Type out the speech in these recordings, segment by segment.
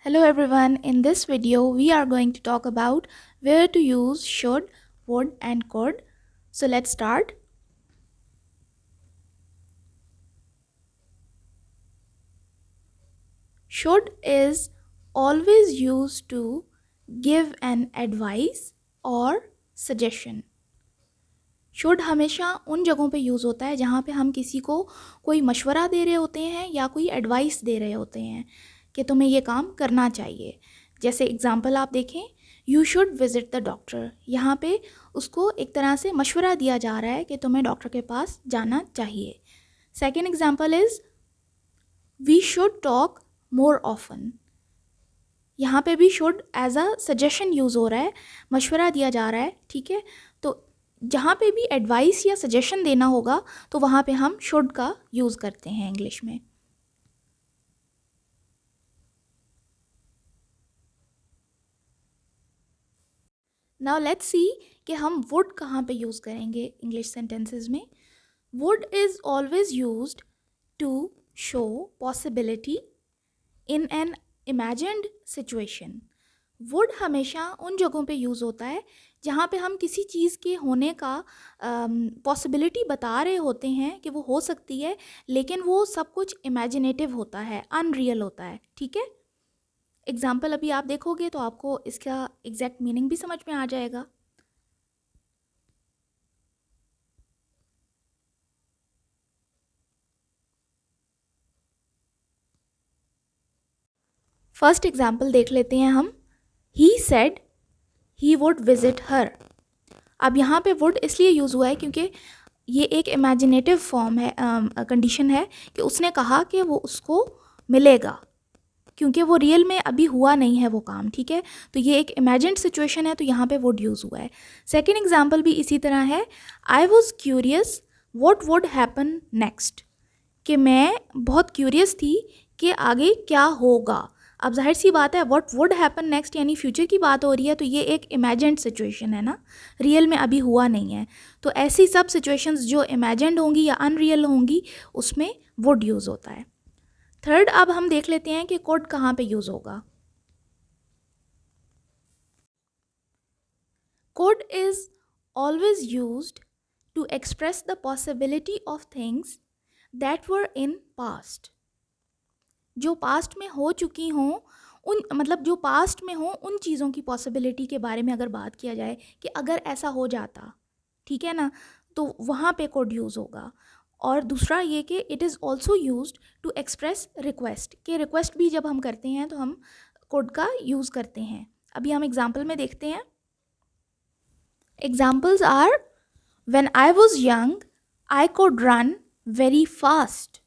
Hello everyone, in this video we are going to talk about where to use should, would and could. So let's start. Should is always used to give an advice or suggestion. Should हमेशा उन जगहों पे use होता है जहाँ पे हम किसी को कोई मशवरा दे रहे होते हैं या कोई एडवाइस दे रहे होते हैं कि तुम्हें ये काम करना चाहिए. जैसे एग्जांपल आप देखें, you should visit the doctor. यहाँ पे उसको एक तरह से मशवरा दिया जा रहा है कि तुम्हें डॉक्टर के पास जाना चाहिए. Second example is we should talk more often. यहाँ पे भी should as a suggestion use हो रहा है, मशवरा दिया जा रहा है. ठीक है, तो जहाँ पे भी एडवाइस या सजेशन देना होगा तो वहाँ पे हम शुड का यूज़ करते हैं इंग्लिश में. नाउ लेट्स सी कि हम वुड कहाँ पे यूज़ करेंगे इंग्लिश सेंटेंसेस में. Would is always used to show possibility in an imagined situation. Would हमेशा उन जगहों पे यूज़ होता है जहाँ पे हम किसी चीज़ के होने का पॉसिबिलिटी बता रहे होते हैं कि वो हो सकती है, लेकिन वो सब कुछ इमेजिनेटिव होता है, अनरियल होता है. ठीक है, एग्जाम्पल अभी आप देखोगे तो आपको इसका एग्जैक्ट मीनिंग भी समझ में आ जाएगा. फर्स्ट एग्जाम्पल देख लेते हैं हम. He said he would visit her. अब यहाँ पे वुड इसलिए यूज़ हुआ है क्योंकि ये एक इमेजिनेटिव फॉर्म है, कंडीशन है कि उसने कहा कि वो उसको मिलेगा, क्योंकि वो रियल में अभी हुआ नहीं है वो काम. ठीक है, तो ये एक इमेजिन्ड सिचुएशन है, तो यहाँ पे वुड यूज़ हुआ है. सेकेंड एग्जाम्पल भी इसी तरह है. I was curious what would happen next. कि मैं बहुत क्यूरियस थी कि आगे क्या होगा. अब जाहिर सी बात है, व्हाट वुड हैपन नेक्स्ट यानी फ्यूचर की बात हो रही है, तो ये एक इमेजिन्ड सिचुएशन है ना, रियल में अभी हुआ नहीं है. तो ऐसी सब सिचुएशंस जो इमेजिन्ड होंगी या अनरियल होंगी उसमें वुड यूज़ होता है. थर्ड, अब हम देख लेते हैं कि कुड कहाँ पे यूज़ होगा. Could is always used to express the possibility of things that were in past. जो पास्ट में हो चुकी हों, उन मतलब जो पास्ट में हो उन चीज़ों की पॉसिबिलिटी के बारे में अगर बात किया जाए कि अगर ऐसा हो जाता, ठीक है ना, तो वहाँ पे कुड यूज़ होगा. और दूसरा ये कि it is also used to express request. कि रिक्वेस्ट भी जब हम करते हैं तो हम कुड का यूज़ करते हैं. अभी हम एग्जाम्पल में देखते हैं. Examples are when I was young I could run very fast.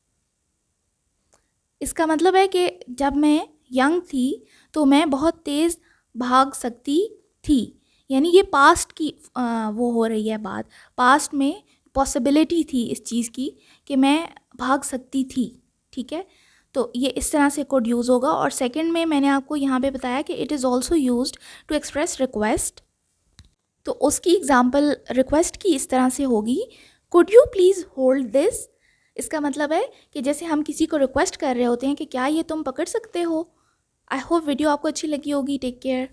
इसका मतलब है कि जब मैं यंग थी तो मैं बहुत तेज़ भाग सकती थी. यानी ये पास्ट की वो हो रही है बात. पास्ट में पॉसिबिलिटी थी इस चीज़ की कि मैं भाग सकती थी. ठीक है, तो ये इस तरह से कुड यूज़ होगा. और सेकंड में मैंने आपको यहाँ पे बताया कि it is also used to express request. तो उसकी एग्जाम्पल रिक्वेस्ट की इस तरह से होगी, could you please hold this. इसका मतलब है कि जैसे हम किसी को रिक्वेस्ट कर रहे होते हैं कि क्या ये तुम पकड़ सकते हो. आई होप वीडियो आपको अच्छी लगी होगी. Take care.